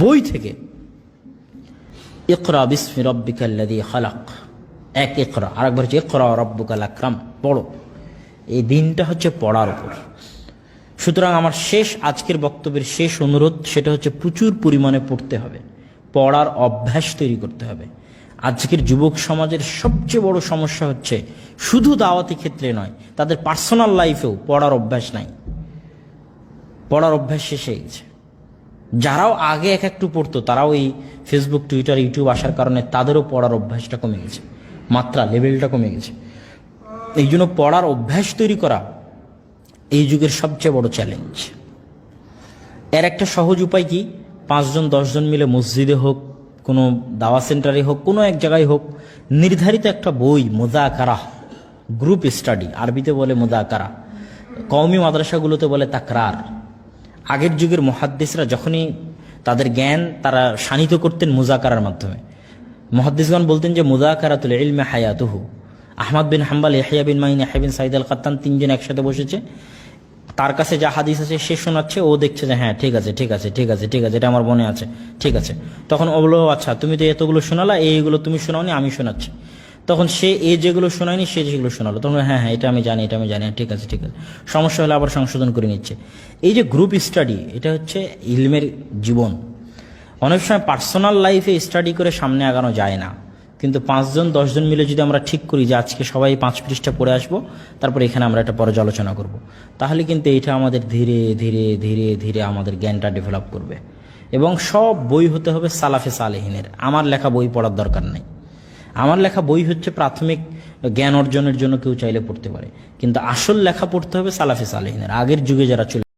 বই থেকে। ইকরা বিসমি রাব্বিকাল্লাযী খালাক, এক ইকরা, আরেকবার হচ্ছে ইকরা রাব্বুকাল আকরাম, পড়ো। এই দিনটা হচ্ছে পড়ার উপর। সুতরাং আমার আজকের বক্তব্যের শেষ অনুরোধ সেটা হচ্ছে প্রচুর পরিমাণে পড়তে হবে, পড়ার অভ্যাস তৈরি করতে হবে। আজকের যুবক সমাজের সবচেয়ে বড় সমস্যা হচ্ছে শুধু দাওয়াতি ক্ষেত্রে নয়, তাদের পার্সোনাল লাইফেও পড়ার অভ্যাস নাই, পড়ার অভ্যাস শেষ হয়ে গেছে। যারাও আগে একটু পড়তো তারাও এই ফেসবুক, টুইটার, ইউটিউব আসার কারণে তাদেরও পড়ার অভ্যাসটা কমে গেছে, মাত্রা, লেভেলটা কমে গেছে। এই জন্য পড়ার অভ্যাস তৈরি করা এই যুগের সবচেয়ে বড় চ্যালেঞ্জ। এর একটা সহজ উপায় কি, 5 জন 10 জন মিলে মসজিদে হোক, কোনো দাওয়া সেন্টারে হোক, কোনো এক জায়গায় হোক, নির্ধারিত একটা বই, মুযাকারা, গ্রুপ স্টাডি, আরবিতে বলে মুযাকারা, কওমি মাদ্রাসাগুলোতে বলে তাকরার। আগের যুগের মুহাদ্দিসরা যখনই তাদের জ্ঞান তারা শানিত করতেন মুযাকারার মাধ্যমে। মুহাদ্দিসগণ বলতেন যে মুযাকারাতুল ইলমি হায়াতুহু। আহমদ বিন হাম্বল, ইয়াহইয়া বিন মাইন, ইয়াহইয়া বিন সাঈদ আল কাত্তান, 3 জন একসাথে বসেছে, তার কাছে যা হাদিস আছে সে শোনাচ্ছে, ও দেখছে যে হ্যাঁ ঠিক আছে ঠিক আছে ঠিক আছে ঠিক আছে, এটা আমার মনে আছে, ঠিক আছে। তখন ও বললো আচ্ছা তুমি তো এতগুলো শোনালা, এইগুলো তুমি শোনাওনি, আমি শোনাচ্ছি। তখন সে যেগুলো শোনায়নি সে যেগুলো শোনালো, তখন হ্যাঁ হ্যাঁ এটা আমি জানি, এটা আমি জানি, ঠিক আছে ঠিক আছে, সমস্যা হলে আবার সংশোধন করে নিচ্ছে। এই যে গ্রুপ স্টাডি, এটা হচ্ছে ইলমের জীবন। অনেক সময় পার্সোনাল লাইফে স্টাডি করে সামনে আগানো যায় না, কিন্তু 5 জন 10 জন মিলে যদি আমরা ঠিক করি যে আজকে সবাই 5 পৃষ্ঠা পড়ে আসবো, তারপর এখানে আমরা একটা পর্যালোচনা করব, তাহলে কিন্তু এইটা আমাদের ধীরে ধীরে ধীরে ধীরে আমাদের জ্ঞানটা ডেভেলপ করবে। এবং সব বই হতে হবে সালাফে সালেহিনের। আমার লেখা বই পড়ার দরকার নেই। আমার লেখা বই হচ্ছে প্রাথমিক জ্ঞান অর্জনের জন্য কেউ চাইলে পড়তে পারে, কিন্তু আসল লেখা পড়তে হবে সালাফে সালেহিনের, আগের যুগে যারা ছিল।